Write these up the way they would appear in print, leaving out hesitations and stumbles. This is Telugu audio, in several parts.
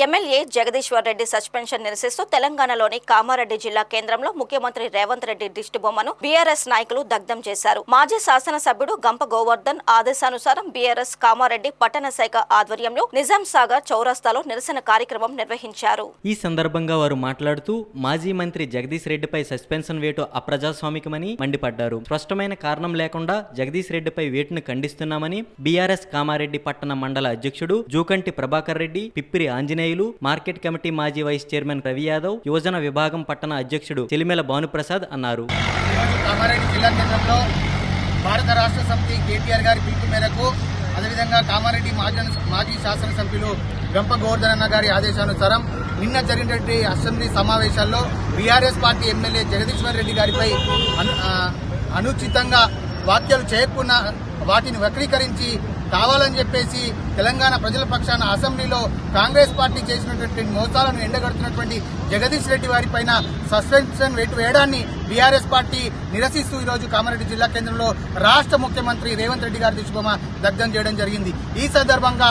ఎమ్మెల్యే జగదీశ్వర్ రెడ్డి సస్పెన్షన్ నిరసిస్తూ తెలంగాణలోని కామారెడ్డి జిల్లా కేంద్రంలో ముఖ్యమంత్రి రేవంత్ రెడ్డి దిష్టి బొమ్మను బీఆర్ఎస్ నాయకులు దగ్ధం చేశారు. మాజీ శాసనసభ్యుడు గంప గోవర్ధన్ ఆదేశానుసారం బీఆర్ఎస్ కామారెడ్డి పట్టణ శాఖ ఆధ్వర్యంలో నిజాం సాగర్ చౌరస్తాలో నిరసన కార్యక్రమం నిర్వహించారు. ఈ సందర్భంగా వారు మాట్లాడుతూ మాజీ మంత్రి జగదీష్ రెడ్డిపై సస్పెన్షన్ వేటు అప్రజాస్వామికమని మండిపడ్డారు. స్పష్టమైన కారణం లేకుండా జగదీష్ రెడ్డిపై వేటును ఖండిస్తున్నామని బీఆర్ఎస్ కామారెడ్డి పట్టణ మండల అధ్యక్షుడు జూకంటి ప్రభాకర్ రెడ్డి, పిప్పిరి ఆంజనేయులు, మార్కెట్ కమిటీ మాజీ వైస్ చైర్మన్ రవి యాదవ్, యువజన విభాగం పట్టణ అధ్యక్షుడు చెలిమెల భానుప్రసాద్ అన్నారు. కామారెడ్డి జిల్లా కేంద్రంలో భారత రాష్ట్ర సమితి కేటీఆర్ గారి పిలుపు మేరకు, అదేవిధంగా కామారెడ్డి మాజీ శాసనసభ్యులు గంప గోవర్ధన్ గారి ఆదేశానుసారం నిన్న జరిగినటువంటి అసెంబ్లీ సమావేశాల్లో BRS party MLA Jagadishwar Reddy గారిపై అనుచితంగా వ్యాఖ్యలు చేయకుండా వాటిని వక్రీకరించి కావాలని చెప్పేసి తెలంగాణ ప్రజల పక్షాన అసెంబ్లీలో కాంగ్రెస్ పార్టీ చేసినటువంటి మోసాలను ఎండగడుతున్నటువంటి జగదీష్ రెడ్డి వారి పైన సస్పెన్షన్ వేటు వేయడాన్ని బీఆర్ఎస్ పార్టీ నిరసిస్తూ ఈరోజు కామారెడ్డి జిల్లా కేంద్రంలో రాష్ట్ర ముఖ్యమంత్రి రేవంత్ రెడ్డి గారి దిష్టిబొమ్మ దగ్ధం చేయడం జరిగింది. ఈ సందర్భంగా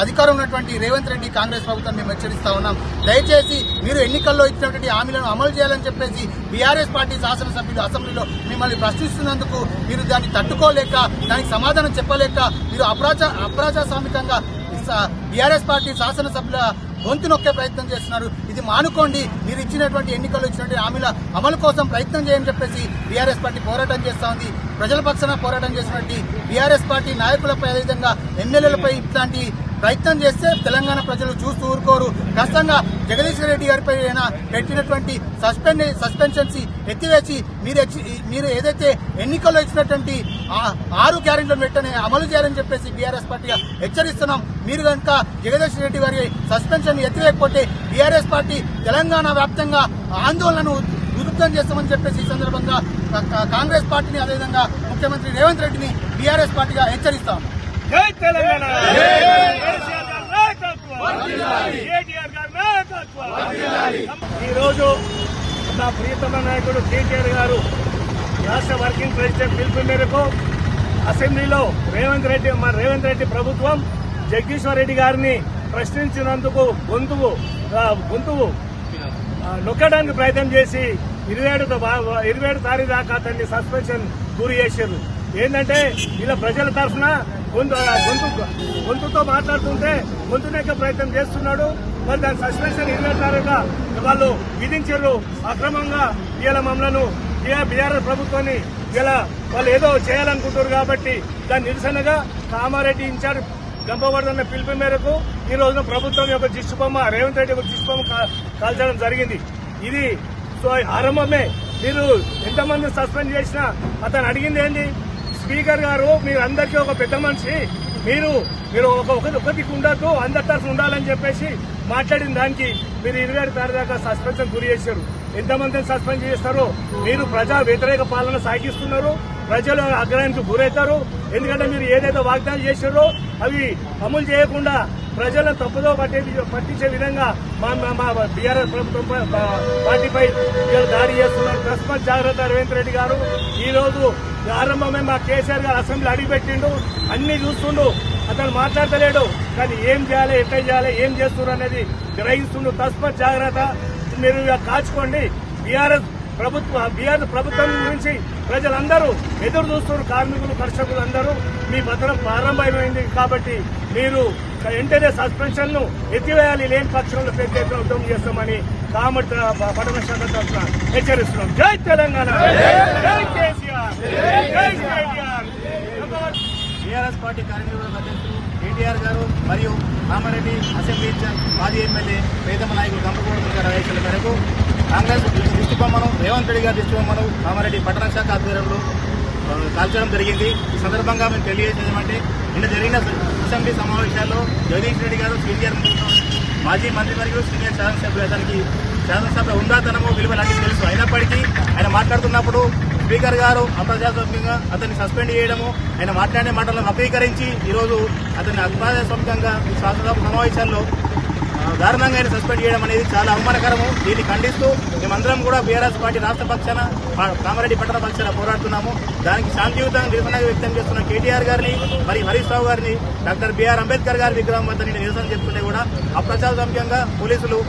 అధికారం ఉన్నటువంటి రేవంత్ రెడ్డి కాంగ్రెస్ ప్రభుత్వాన్ని మేము హెచ్చరిస్తా ఉన్నాం. దయచేసి మీరు ఎన్నికల్లో ఇచ్చినటువంటి హామీలను అమలు చేయాలని చెప్పేసి బీఆర్ఎస్ పార్టీ శాసనసభ్యులు అసెంబ్లీలో మిమ్మల్ని ప్రశ్నిస్తున్నందుకు మీరు దాన్ని తట్టుకోలేక, దానికి సమాధానం చెప్పలేక మీరు అప్రజాస్వామికంగా బీఆర్ఎస్ పార్టీ శాసనసభ్యుల గొంతు నొక్కే ప్రయత్నం చేస్తున్నారు. ఇది మానుకోండి. మీరు ఇచ్చినటువంటి ఎన్నికల్లో ఇచ్చినటువంటి హామీల అమలు కోసం ప్రయత్నం చేయని చెప్పేసి బీఆర్ఎస్ పార్టీ పోరాటం చేస్తా ఉంది. ప్రజల పక్షాన పోరాటం చేసినటువంటి బీఆర్ఎస్ పార్టీ నాయకులపై, అదేవిధంగా ఎమ్మెల్యేలపై ఇట్లాంటి ప్రయత్నం చేస్తే తెలంగాణ ప్రజలు చూస్తూ ఊరుకోరు. ఖచ్చితంగా జగదీష్ రెడ్డి గారిపై పెట్టినటువంటి సస్పెన్షన్స్ ఎత్తివేసి మీరు ఏదైతే ఎన్నికల్లో ఇచ్చినటువంటి 6 గ్యారెంటీలను వెంటనే అమలు చేయాలని చెప్పేసి బీఆర్ఎస్ పార్టీగా హెచ్చరిస్తున్నాం. మీరు కనుక జగదీష్ రెడ్డి గారి సస్పెన్షన్ ఎత్తివేయకపోతే బీఆర్ఎస్ పార్టీ తెలంగాణ వ్యాప్తంగా ఆందోళనను ఉధృతం చేస్తామని చెప్పేసి ఈ సందర్భంగా కాంగ్రెస్ పార్టీని, అదేవిధంగా ముఖ్యమంత్రి రేవంత్ రెడ్డిని బీఆర్ఎస్ పార్టీగా హెచ్చరిస్తాం. జై తెలంగాణ. ఈ రోజు నా ప్రియతమ నాయకుడు కేటీఆర్ గారు రాష్ట్ర వర్కింగ్ ప్రెసిడెంట్ పిలుపు మేరకు అసెంబ్లీలో రేవంత్ రెడ్డి ప్రభుత్వం జగదీశ్వర్ రెడ్డి గారిని ప్రశ్నించినందుకు గొంతువు నొక్కడానికి ప్రయత్నం చేసి 27 తారీఖు దాకా అతన్ని సస్పెన్షన్ గురి చేశారు. ఏంటంటే ఇలా ప్రజల తరఫున గొంతుతో మాట్లాడుతుంటే గొంతు నెక్క ప్రయత్నం చేస్తున్నాడు. మరి దాని సస్పెన్షన్ 27 తారీఖుగా వాళ్ళు విధించారు. అక్రమంగా ఇలా మమ్మలను బీఆర్ఎస్ ప్రభుత్వాన్ని ఇలా వాళ్ళు ఏదో చేయాలనుకుంటారు కాబట్టి దాని నిరసనగా కామారెడ్డి ఇన్ఛార్జ్ గంపవర్ధన్ పిలుపు మేరకు ఈ రోజున ప్రభుత్వం యొక్క దిష్టిబొమ్మ, రేవంత్ రెడ్డి యొక్క దిష్టిబొమ్మ కాల్చడం జరిగింది. ఇది ఆరంభమే. మీరు ఎంతమంది సస్పెండ్ చేసినా అతను అడిగింది ఏంటి? స్పీకర్ గారు, మీరు అందరికీ ఒక పెద్ద మనిషి, మీరు ఒకరికి ఉండద్దు, అందరి తరఫున ఉండాలని చెప్పేసి మాట్లాడిన దానికి మీరు 27 తారీఖు దాకా సస్పెన్షన్ గురి చేశారు. ఎంతమందిని సస్పెండ్ చేస్తారో మీరు ప్రజా వ్యతిరేక పాలన సాగిస్తున్నారు. ప్రజలు ఆగ్రహానికి గురవుతారు. ఎందుకంటే మీరు ఏదైతే వాగ్దానాలు చేశారో అవి అమలు చేయకుండా ప్రజలను తప్పుదో పట్టించే విధంగా మా బీఆర్ఎస్ ప్రభుత్వం పార్టీపై దాడి చేస్తున్నారు. తస్మాత్ జాగ్రత్త రేవంత్ రెడ్డి గారు. ఈ రోజు ఆరంభమే మా కేసీఆర్ గారు అసెంబ్లీ అడిగిపెట్టిండు, అన్ని చూస్తుండు, అతను మాట్లాడతలేడు. కానీ ఏం చేయాలి, ఎట్లా చేయాలి, ఏం చేస్తున్నారు అనేది గ్రహిస్తుండు. తస్మాత్ జాగ్రత్త. మీరు కాచుకోండి. బీఆర్ఎస్ ప్రభుత్వం గురించి ప్రజలందరూ ఎదురు చూస్తున్నారు. కార్మికులు, కర్షకులు అందరూ మీ భద్రం ప్రారంభమైంది కాబట్టి మీరు వెంటనే సస్పెన్షన్ ను ఎత్తివేయాలి. లేని పక్షంలో పెద్ద ఎత్తున ఉద్యమం చేస్తామని కామారెడ్డి పట్టణ శాఖ తరఫున హెచ్చరిస్తున్నాం. జై తెలంగాణ. జై కేసీఆర్. జై కేటీఆర్. బీఆర్ఎస్ పార్టీ కార్యనిర్వాహక అధ్యక్షులు కేటీఆర్ గారు మరియు కామారెడ్డి అసెంబ్లీ మాజీ ఎమ్మెల్యే ప్రియతమ నాయకులు గంప గోవర్ధన్ గారి ఆదేశాల మేరకు కాంగ్రెస్ దిష్టిబొమ్మను, రేవంత్ రెడ్డి గారి దిష్టిబొమ్మను కామారెడ్డి పట్టణ శాఖ ఆధ్వర్యంలో కాల్చడం జరిగింది. ఈ సందర్భంగా మేము తెలియజేసేది ఏమంటే, నిన్న జరిగిన అసెంబ్లీ సమావేశాల్లో జగదీష్ రెడ్డి గారు సీనియర్ మాజీ మంత్రి మరియు సీనియర్ శాసనసభ్యులు, అతనికి శాసనసభ ఉందాతనము విలువలన్నీ తెలుసు. అయినప్పటికీ ఆయన మాట్లాడుతున్నప్పుడు స్పీకర్ గారు అప్రజాస్వామికంగా అతన్ని సస్పెండ్ చేయడము, ఆయన మాట్లాడే మాటలను వక్రీకరించి ఈరోజు అతన్ని అప్రజాస్వామికంగా శాసనసభ సమావేశాల్లో దారుణంగా ఆయన సస్పెండ్ చేయడం అనేది చాలా అవమానకరము. దీన్ని ఖండిస్తూ మేమందరం కూడా బీఆర్ఎస్ పార్టీ రాష్ట్ర పక్షాన కామారెడ్డి పట్టణ పక్షాన పోరాడుతున్నాము. దానికి శాంతియుతంగా నిరసన వ్యక్తం చేస్తున్న కేటీఆర్ గారిని మరి హరీష్ రావు గారిని డాక్టర్ బిఆర్ అంబేద్కర్ గారి విగ్రహం వద్ద నేను నిరసన చెప్తుంటే కూడా అప్రజాస్వామ్యంగా పోలీసులు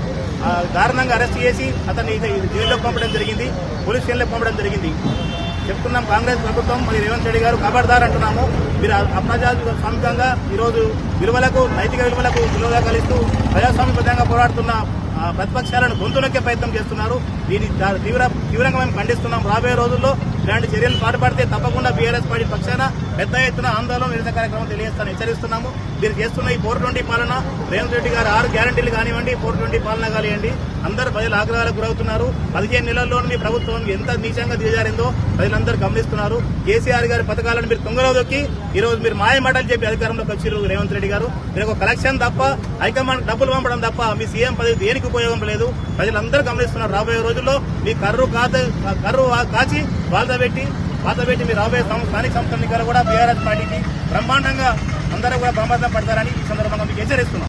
దారుణంగా అరెస్ట్ చేసి అతన్ని జైల్లోకి పంపడం జరిగింది, పోలీస్ స్టేషన్లోకి పంపడం జరిగింది. చెప్తున్నాం కాంగ్రెస్ ప్రభుత్వం మరి రేవంత్ రెడ్డి గారు ఖబర్దార్ అంటున్నాము. మీరు అప్రజాస్వామికంగా ఈరోజు విలువలకు నైతిక విలువలకు విలువగా కలిస్తూ ప్రజాస్వామ్యబద్ధంగా పోరాడుతున్న ప్రతిపక్షాలను గొంతునొక్కే ప్రయత్నం చేస్తున్నారు. దీన్ని తీవ్రంగా మేము ఖండిస్తున్నాం. రాబోయే రోజుల్లో ఇలాంటి చర్యలు పాటుపడితే తప్పకుండా బీఆర్ఎస్ పార్టీ పక్షాన పెద్ద ఎత్తున ఆందోళన నిరసన కార్యక్రమం తెలియజేస్తాను హెచ్చరిస్తున్నాము. మీరు చేస్తున్న ఈ 420 పాలన రేవంత్ రెడ్డి గారు 6 గ్యారంటీలు కానివ్వండి, 420 పాలన కానివ్వండి, అందరూ ప్రజల ఆగ్రహాలకు గురవుతున్నారు. 15 నెలల్లో మీ ప్రభుత్వం ఎంత నీచంగా దిగజారిందో ప్రజలందరూ గమనిస్తున్నారు. కేసీఆర్ గారి పథకాలను మీరు తుంగలో దొక్కి ఈరోజు మీరు మాయమాటలు చెప్పి అధికారంలోకి వచ్చారు రేవంత్ రెడ్డి గారు. మీరు ఒక కలెక్షన్ తప్ప హైకమాండ్ డబ్బులు పంపడం తప్ప మీ సీఎం పదవి దేనికి ఉపయోగం లేదు. ప్రజలందరూ గమనిస్తున్నారు. రాబోయే రోజుల్లో మీ కర్రు కాచి పాత పెట్టి మీరు రాబోయే స్థానిక సంస్థల ఎన్నికలు కూడా బీఆర్ఎస్ పార్టీకి బ్రహ్మాండంగా అందరూ కూడా ప్రమాదం పడతారని ఈ సందర్భంగా మీకు హెచ్చరిస్తున్నాం.